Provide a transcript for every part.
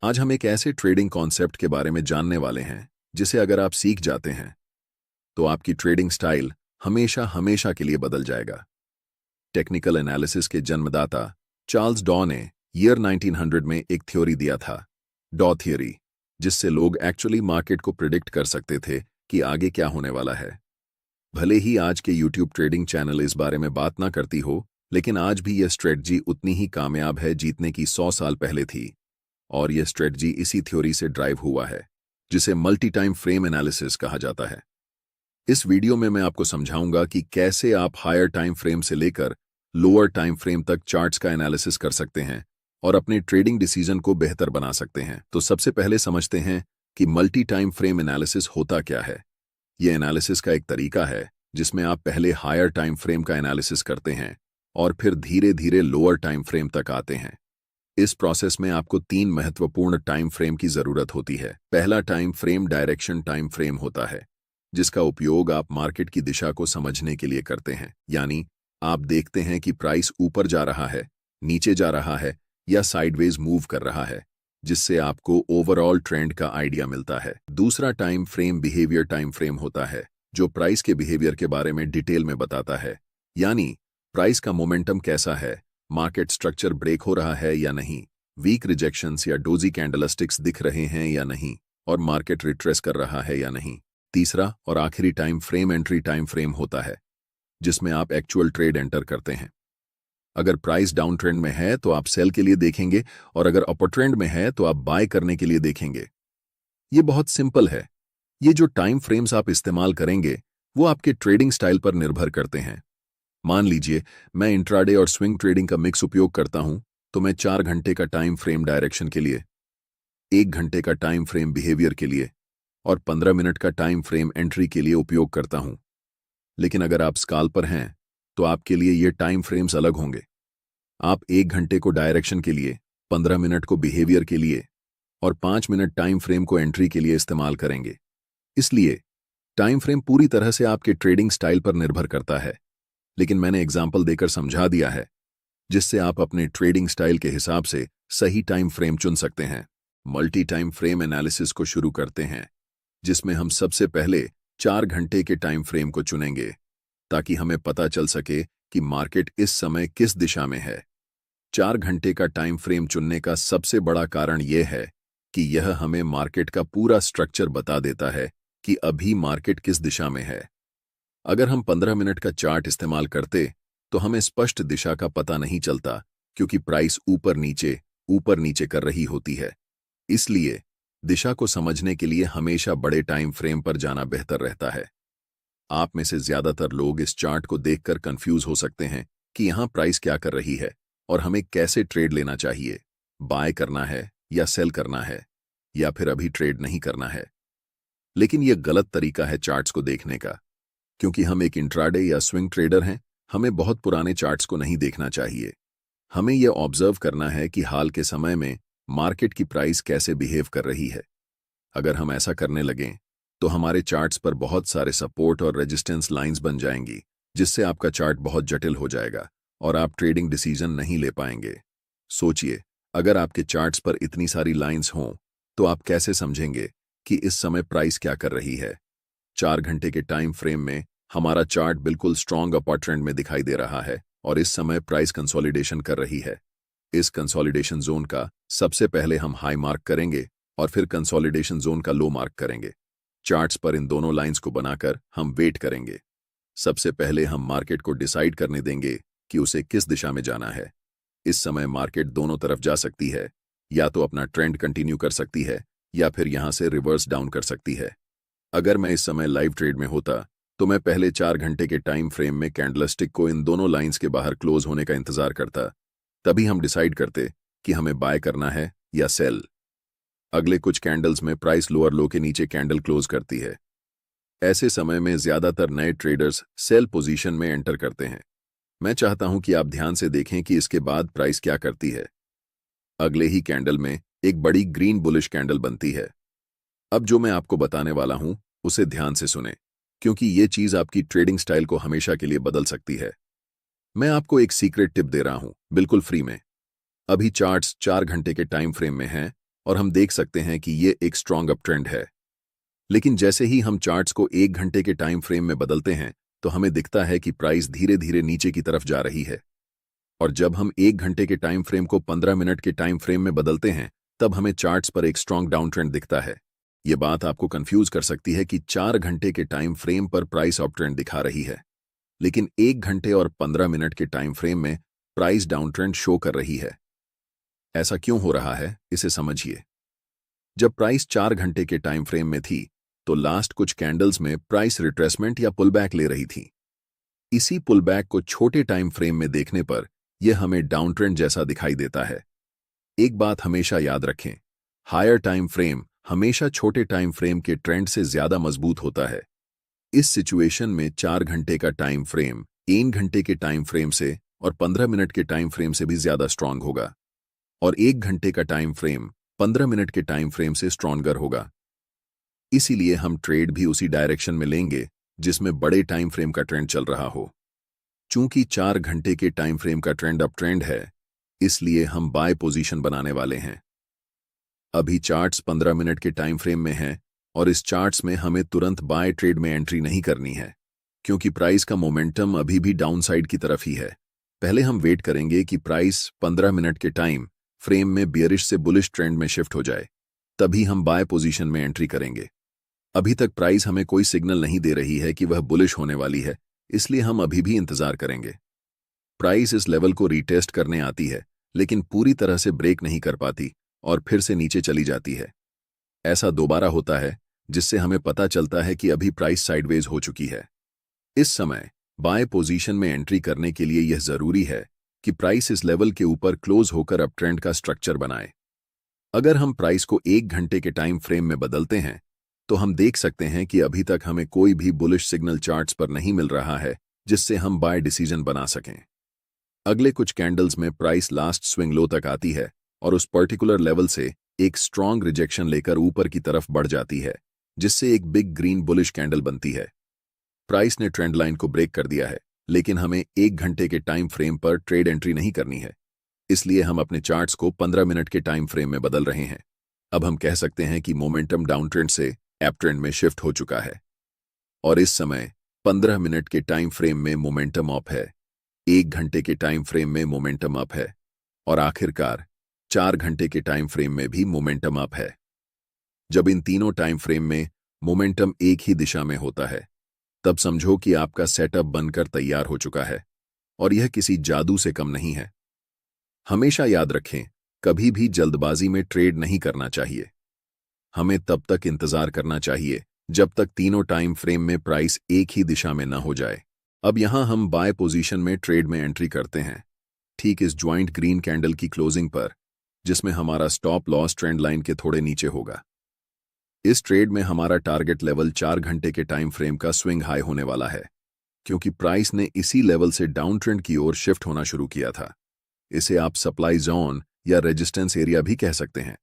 आज हम एक ऐसे ट्रेडिंग कॉन्सेप्ट के बारे में जानने वाले हैं जिसे अगर आप सीख जाते हैं तो आपकी ट्रेडिंग स्टाइल हमेशा हमेशा के लिए बदल जाएगा। टेक्निकल एनालिसिस के जन्मदाता चार्ल्स डॉ ने ईयर 1900 में एक थ्योरी दिया था, डॉ थियरी, जिससे लोग एक्चुअली मार्केट को प्रिडिक्ट कर सकते थे कि आगे क्या होने वाला है। भले ही आज के यूट्यूब ट्रेडिंग चैनल इस बारे में बात ना करती हो, लेकिन आज भी यह स्ट्रेटजी उतनी ही कामयाब है जीतने की 100 साल पहले थी। और यह स्ट्रेटजी इसी थ्योरी से ड्राइव हुआ है, जिसे मल्टी टाइम फ्रेम एनालिसिस कहा जाता है। इस वीडियो में मैं आपको समझाऊंगा कि कैसे आप हायर टाइम फ्रेम से लेकर लोअर टाइम फ्रेम तक चार्ट्स का एनालिसिस कर सकते हैं और अपने ट्रेडिंग डिसीजन को बेहतर बना सकते हैं। तो सबसे पहले समझते हैं कि मल्टी टाइम फ्रेम एनालिसिस होता क्या है। यह एनालिसिस का एक तरीका है जिसमें आप पहले हायर टाइम फ्रेम का एनालिसिस करते हैं और फिर धीरे धीरे लोअर टाइम फ्रेम तक आते हैं। इस प्रोसेस में आपको 3 महत्वपूर्ण टाइम फ्रेम की जरूरत होती है। पहला time frame direction time frame होता है, जिसका उपयोग आप मार्केट की दिशा को समझने के लिए करते हैं। यानी आप देखते हैं कि प्राइस ऊपर जा रहा है, नीचे जा रहा है या साइडवेज मूव कर रहा है, जिससे आपको ओवरऑल ट्रेंड का आइडिया मिलता है। दूसरा time frame behaviour time frame होता है, जो प्राइस के बिहेवियर के बारे में डिटेल में बताता है। यानी प्राइस का मोमेंटम कैसा है, मार्केट स्ट्रक्चर ब्रेक हो रहा है या नहीं, वीक रिजेक्शंस या डोजी कैंडलस्टिक्स दिख रहे हैं या नहीं, और मार्केट रिट्रेस कर रहा है या नहीं। तीसरा और आखिरी time frame entry time frame होता है, जिसमें आप एक्चुअल ट्रेड एंटर करते हैं। अगर प्राइस डाउन ट्रेंड में है तो आप सेल के लिए देखेंगे, और अगर अपर ट्रेंड में है तो आप बाय करने के लिए देखेंगे। ये बहुत सिंपल है। ये जो टाइम फ्रेम्स आप इस्तेमाल करेंगे वो आपके ट्रेडिंग स्टाइल पर निर्भर करते हैं। मान लीजिए मैं इंट्राडे और स्विंग ट्रेडिंग का मिक्स उपयोग करता हूं, तो मैं 4 घंटे का टाइम फ्रेम डायरेक्शन के लिए, 1 घंटे का टाइम फ्रेम बिहेवियर के लिए और 15 मिनट का टाइम फ्रेम एंट्री के लिए उपयोग करता हूं। लेकिन अगर आप स्काल्पर हैं तो आपके लिए ये टाइम फ्रेम्स अलग होंगे। आप 1 घंटे को डायरेक्शन के लिए, 15 मिनट को बिहेवियर के लिए और 5 मिनट टाइम फ्रेम को एंट्री के लिए इस्तेमाल करेंगे। इसलिए टाइम फ्रेम पूरी तरह से आपके ट्रेडिंग स्टाइल पर निर्भर करता है, लेकिन मैंने एग्जाम्पल देकर समझा दिया है, जिससे आप अपने ट्रेडिंग स्टाइल के हिसाब से सही टाइम फ्रेम चुन सकते हैं। मल्टी टाइम फ्रेम एनालिसिस को शुरू करते हैं, जिसमें हम सबसे पहले 4 घंटे के टाइम फ्रेम को चुनेंगे, ताकि हमें पता चल सके कि मार्केट इस समय किस दिशा में है। 4 घंटे का टाइम फ्रेम चुनने का सबसे बड़ा कारण यह है कि यह हमें मार्केट का पूरा स्ट्रक्चर बता देता है कि अभी मार्केट किस दिशा में है। अगर हम 15 मिनट का चार्ट इस्तेमाल करते तो हमें स्पष्ट दिशा का पता नहीं चलता, क्योंकि प्राइस ऊपर नीचे कर रही होती है। इसलिए दिशा को समझने के लिए हमेशा बड़े टाइम फ्रेम पर जाना बेहतर रहता है। आप में से ज्यादातर लोग इस चार्ट को देखकर कंफ्यूज हो सकते हैं कि यहां प्राइस क्या कर रही है और हमें कैसे ट्रेड लेना चाहिए, बाय करना है या सेल करना है, या फिर अभी ट्रेड नहीं करना है। लेकिन यह गलत तरीका है चार्ट्स को देखने का, क्योंकि हम एक इंट्राडे या स्विंग ट्रेडर हैं। हमें बहुत पुराने चार्ट्स को नहीं देखना चाहिए। हमें यह ऑब्जर्व करना है कि हाल के समय में मार्केट की प्राइस कैसे बिहेव कर रही है। अगर हम ऐसा करने लगें तो हमारे चार्ट्स पर बहुत सारे सपोर्ट और रेजिस्टेंस लाइंस बन जाएंगी, जिससे आपका चार्ट बहुत जटिल हो जाएगा और आप ट्रेडिंग डिसीजन नहीं ले पाएंगे। सोचिए, अगर आपके चार्ट्स पर इतनी सारी लाइंस हों तो आप कैसे समझेंगे कि इस समय प्राइस क्या कर रही है। 4 घंटे के टाइम फ्रेम में हमारा चार्ट बिल्कुल स्ट्रॉन्ग अपर ट्रेंड में दिखाई दे रहा है और इस समय प्राइस कंसोलिडेशन कर रही है। इस कंसोलिडेशन जोन का सबसे पहले हम हाई मार्क करेंगे और फिर कंसोलिडेशन जोन का लो मार्क करेंगे। चार्ट्स पर इन दोनों लाइंस को बनाकर हम वेट करेंगे। सबसे पहले हम मार्केट को डिसाइड करने देंगे कि उसे किस दिशा में जाना है। इस समय मार्केट दोनों तरफ जा सकती है, या तो अपना ट्रेंड कंटिन्यू कर सकती है या फिर यहां से रिवर्स डाउन कर सकती है। अगर मैं इस समय लाइव ट्रेड में होता तो मैं पहले 4 घंटे के टाइम फ्रेम में कैंडलस्टिक को इन दोनों लाइंस के बाहर क्लोज होने का इंतजार करता। तभी हम डिसाइड करते कि हमें बाय करना है या सेल। अगले कुछ कैंडल्स में प्राइस लोअर लो के नीचे कैंडल क्लोज करती है। ऐसे समय में ज्यादातर नए ट्रेडर्स सेल पोजीशन में एंटर करते हैं। मैं चाहता हूं कि आप ध्यान से देखें कि इसके बाद प्राइस क्या करती है। अगले ही कैंडल में एक बड़ी ग्रीन बुलिश कैंडल बनती है। अब जो मैं आपको बताने वाला हूं उसे ध्यान से सुने, क्योंकि ये चीज आपकी ट्रेडिंग स्टाइल को हमेशा के लिए बदल सकती है। मैं आपको एक सीक्रेट टिप दे रहा हूं, बिल्कुल फ्री में। अभी चार्ट्स 4 घंटे के टाइम फ्रेम में हैं और हम देख सकते हैं कि ये एक स्ट्रॉन्ग अप ट्रेंड है। लेकिन जैसे ही हम चार्ट्स को 1 घंटे के टाइम फ्रेम में बदलते हैं तो हमें दिखता है कि प्राइस धीरे धीरे नीचे की तरफ जा रही है। और जब हम 1 घंटे के टाइम फ्रेम को 15 मिनट के टाइम फ्रेम में बदलते हैं तब हमें चार्ट्स पर एक स्ट्रॉन्ग डाउन ट्रेंड दिखता है। ये बात आपको कंफ्यूज कर सकती है कि 4 घंटे के टाइम फ्रेम पर प्राइस अप ट्रेंड दिखा रही है, लेकिन 1 घंटे और 15 मिनट के टाइम फ्रेम में प्राइस डाउन ट्रेंड शो कर रही है। ऐसा क्यों हो रहा है, इसे समझिए। जब प्राइस 4 घंटे के टाइम फ्रेम में थी तो लास्ट कुछ कैंडल्स में प्राइस रिट्रेसमेंट या पुलबैक ले रही थी। इसी पुलबैक को छोटे टाइम फ्रेम में देखने पर यह हमें डाउन ट्रेंड जैसा दिखाई देता है। एक बात हमेशा याद रखें, हायर टाइम फ्रेम हमेशा छोटे टाइम फ्रेम के ट्रेंड से ज्यादा मजबूत होता है। इस सिचुएशन में 4 घंटे का टाइम फ्रेम 1 घंटे के टाइम फ्रेम से और 15 मिनट के टाइम फ्रेम से भी ज्यादा स्ट्रांग होगा, और 1 घंटे का टाइम फ्रेम 15 मिनट के टाइम फ्रेम से स्ट्रॉन्गर होगा। इसीलिए हम ट्रेड भी उसी डायरेक्शन में लेंगे जिसमें बड़े टाइम फ्रेम का ट्रेंड चल रहा हो। चूंकि 4 घंटे के टाइम फ्रेम का ट्रेंड अप ट्रेंड है, इसलिए हम बाय पोजीशन बनाने वाले हैं। अभी चार्ट्स 15 मिनट के टाइम फ्रेम में हैं और इस चार्ट्स में हमें तुरंत बाय ट्रेड में एंट्री नहीं करनी है, क्योंकि प्राइस का मोमेंटम अभी भी डाउन साइड की तरफ ही है। पहले हम वेट करेंगे कि प्राइस 15 मिनट के टाइम फ्रेम में बियरिश से बुलिश ट्रेंड में शिफ्ट हो जाए, तभी हम बाय पोजीशन में एंट्री करेंगे। अभी तक प्राइस हमें कोई सिग्नल नहीं दे रही है कि वह बुलिश होने वाली है, इसलिए हम अभी भी इंतजार करेंगे। प्राइस इस लेवल को रीटेस्ट करने आती है, लेकिन पूरी तरह से ब्रेक नहीं कर पाती और फिर से नीचे चली जाती है। ऐसा दोबारा होता है, जिससे हमें पता चलता है कि अभी प्राइस साइडवेज हो चुकी है। इस समय बाय पोजीशन में एंट्री करने के लिए यह जरूरी है कि प्राइस इस लेवल के ऊपर क्लोज होकर अप ट्रेंड का स्ट्रक्चर बनाए। अगर हम प्राइस को 1 घंटे के टाइम फ्रेम में बदलते हैं तो हम देख सकते हैं कि अभी तक हमें कोई भी बुलिश सिग्नल चार्ट्स पर नहीं मिल रहा है जिससे हम बाय डिसीजन बना सकें। अगले कुछ कैंडल्स में प्राइस लास्ट स्विंग लो तक आती है और उस पर्टिकुलर लेवल से एक स्ट्रॉन्ग रिजेक्शन लेकर ऊपर की तरफ बढ़ जाती है, जिससे एक बिग ग्रीन बुलिश कैंडल बनती है। प्राइस ने ट्रेंड लाइन को ब्रेक कर दिया है, लेकिन हमें 1 घंटे के टाइम फ्रेम पर ट्रेड एंट्री नहीं करनी है, इसलिए हम अपने चार्ट्स को 15 मिनट के टाइम फ्रेम में बदल रहे हैं। अब हम कह सकते हैं कि मोमेंटम डाउन ट्रेंड से अप ट्रेंड में शिफ्ट हो चुका है और इस समय 15 मिनट के टाइम फ्रेम में मोमेंटम अप है, 1 घंटे के टाइम फ्रेम में मोमेंटम अप है और आखिरकार 4 घंटे के टाइम फ्रेम में भी मोमेंटम अप है। जब इन तीनों टाइम फ्रेम में मोमेंटम एक ही दिशा में होता है, तब समझो कि आपका सेटअप बनकर तैयार हो चुका है और यह किसी जादू से कम नहीं है। हमेशा याद रखें, कभी भी जल्दबाजी में ट्रेड नहीं करना चाहिए। हमें तब तक इंतजार करना चाहिए जब तक तीनों टाइम फ्रेम में प्राइस एक ही दिशा में न हो जाए। अब यहां हम बाय पोजीशन में ट्रेड में एंट्री करते हैं, ठीक इस ज्वाइंट ग्रीन कैंडल की क्लोजिंग पर, जिसमें हमारा स्टॉप लॉस ट्रेंड लाइन के थोड़े नीचे होगा। इस ट्रेड में हमारा टारगेट लेवल 4 घंटे के टाइम फ्रेम का स्विंग हाई होने वाला है, क्योंकि प्राइस ने इसी लेवल से डाउन ट्रेंड की ओर शिफ्ट होना शुरू किया था। इसे आप सप्लाई जोन या रेजिस्टेंस एरिया भी कह सकते हैं।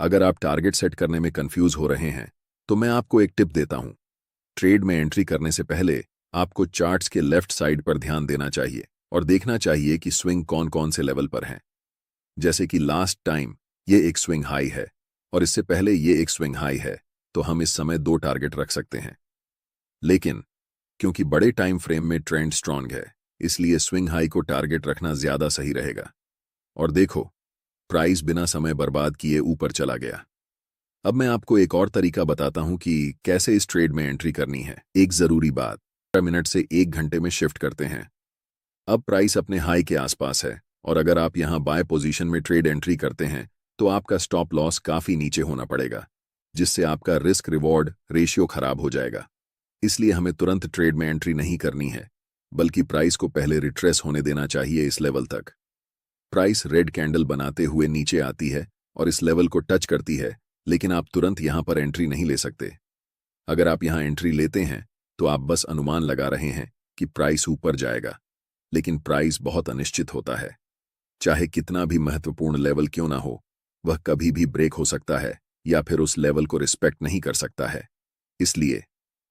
अगर आप टारगेट सेट करने में कंफ्यूज हो रहे हैं तो मैं आपको एक टिप देता हूं। ट्रेड में एंट्री करने से पहले आपको चार्ट्स के लेफ्ट साइड पर ध्यान देना चाहिए और देखना चाहिए कि स्विंग कौन कौन से लेवल पर हैं। जैसे कि लास्ट टाइम ये एक स्विंग हाई है और इससे पहले ये एक स्विंग हाई है, तो हम इस समय 2 टारगेट रख सकते हैं। लेकिन क्योंकि बड़े टाइम फ्रेम में ट्रेंड स्ट्रांग है, इसलिए स्विंग हाई को टारगेट रखना ज्यादा सही रहेगा। और देखो, प्राइस बिना समय बर्बाद किए ऊपर चला गया। अब मैं आपको एक और तरीका बताता हूं कि कैसे इस ट्रेड में एंट्री करनी है। एक जरूरी बात, 15 मिनट से 1 घंटे में शिफ्ट करते हैं। अब प्राइस अपने हाई के आसपास है और अगर आप यहां बाय पोजीशन में ट्रेड एंट्री करते हैं तो आपका स्टॉप लॉस काफी नीचे होना पड़ेगा, जिससे आपका रिस्क रिवॉर्ड रेशियो खराब हो जाएगा। इसलिए हमें तुरंत ट्रेड में एंट्री नहीं करनी है, बल्कि प्राइस को पहले रिट्रेस होने देना चाहिए इस लेवल तक। प्राइस रेड कैंडल बनाते हुए नीचे आती है और इस लेवल को टच करती है, लेकिन आप तुरंत यहां पर एंट्री नहीं ले सकते। अगर आप यहां एंट्री लेते हैं तो आप बस अनुमान लगा रहे हैं कि प्राइस ऊपर जाएगा, लेकिन प्राइस बहुत अनिश्चित होता है। चाहे कितना भी महत्वपूर्ण लेवल क्यों ना हो, वह कभी भी ब्रेक हो सकता है या फिर उस लेवल को रिस्पेक्ट नहीं कर सकता है। इसलिए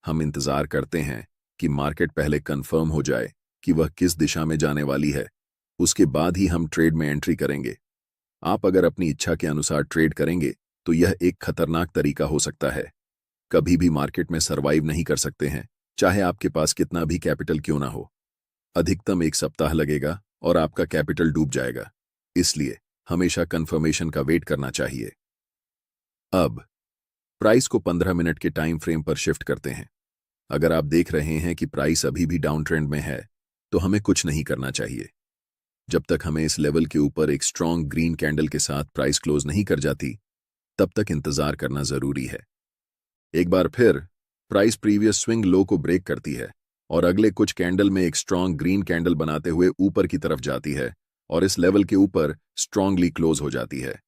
हम इंतजार करते हैं कि मार्केट पहले कंफर्म हो जाए कि वह किस दिशा में जाने वाली है, उसके बाद ही हम ट्रेड में एंट्री करेंगे। आप अगर अपनी इच्छा के अनुसार ट्रेड करेंगे तो यह एक खतरनाक तरीका हो सकता है। कभी भी मार्केट में सरवाइव नहीं कर सकते हैं, चाहे आपके पास कितना भी कैपिटल क्यों ना हो। अधिकतम एक सप्ताह लगेगा और आपका कैपिटल डूब जाएगा। इसलिए हमेशा कंफर्मेशन का वेट करना चाहिए। अब प्राइस को 15 मिनट के टाइम फ्रेम पर शिफ्ट करते हैं। अगर आप देख रहे हैं कि प्राइस अभी भी डाउन ट्रेंड में है, तो हमें कुछ नहीं करना चाहिए। जब तक हमें इस लेवल के ऊपर एक स्ट्रॉन्ग ग्रीन कैंडल के साथ प्राइस क्लोज नहीं कर जाती, तब तक इंतजार करना जरूरी है। एक बार फिर प्राइस प्रीवियस स्विंग लो को ब्रेक करती है और अगले कुछ कैंडल में एक स्ट्रॉन्ग ग्रीन कैंडल बनाते हुए ऊपर की तरफ जाती है और इस लेवल के ऊपर स्ट्रांगली क्लोज हो जाती है।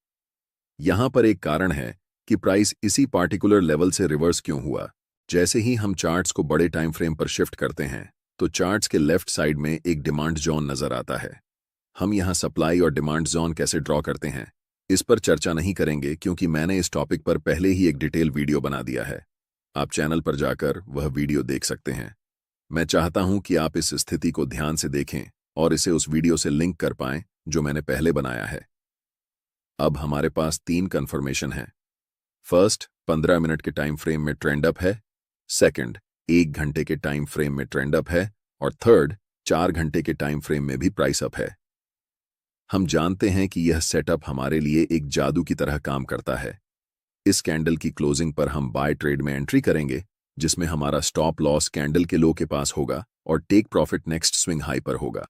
यहां पर एक कारण है कि प्राइस इसी पार्टिकुलर लेवल से रिवर्स क्यों हुआ। जैसे ही हम चार्ट्स को बड़े टाइम फ्रेम पर शिफ्ट करते हैं तो चार्ट्स के लेफ्ट साइड में एक डिमांड जोन नजर आता है। हम यहां सप्लाई और डिमांड जोन कैसे ड्रॉ करते हैं, इस पर चर्चा नहीं करेंगे क्योंकि मैंने इस टॉपिक पर पहले ही एक डिटेल वीडियो बना दिया है। आप चैनल पर जाकर वह वीडियो देख सकते हैं। मैं चाहता हूं कि आप इस स्थिति को ध्यान से देखें और इसे उस वीडियो से लिंक कर पाएं जो मैंने पहले बनाया है। अब हमारे पास 3 कंफर्मेशन हैं। फर्स्ट, 15 मिनट के टाइम फ्रेम में ट्रेंड अप है। सेकंड, 1 घंटे के टाइम फ्रेम में ट्रेंड अप है। और थर्ड, 4 घंटे के टाइम फ्रेम में भी प्राइस अप है। हम जानते हैं कि यह सेटअप हमारे लिए एक जादू की तरह काम करता है। इस कैंडल की क्लोजिंग पर हम बाय ट्रेड में एंट्री करेंगे, जिसमें हमारा स्टॉप लॉस कैंडल के लो के पास होगा और take profit next swing high पर होगा।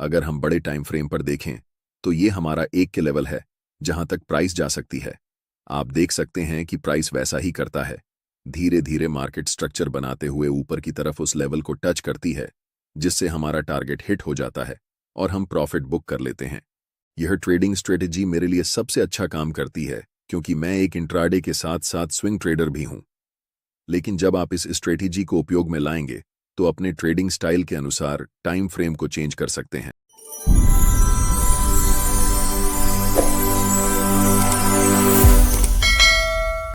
अगर हम बड़े टाइम फ्रेम पर देखें तो ये हमारा 1 के लेवल है जहां तक प्राइस जा सकती है। आप देख सकते हैं कि प्राइस वैसा ही करता है, धीरे धीरे मार्केट स्ट्रक्चर बनाते हुए ऊपर की तरफ उस लेवल को टच करती है जिससे हमारा टारगेट हिट हो जाता है और हम प्रॉफिट बुक कर लेते हैं। यह ट्रेडिंग स्ट्रेटेजी मेरे लिए सबसे अच्छा काम करती है क्योंकि मैं एक इंट्राडे के साथ साथ स्विंग ट्रेडर भी हूं। लेकिन जब आप इस स्ट्रेटेजी को उपयोग में लाएंगे तो अपने ट्रेडिंग स्टाइल के अनुसार टाइम फ्रेम को चेंज कर सकते हैं।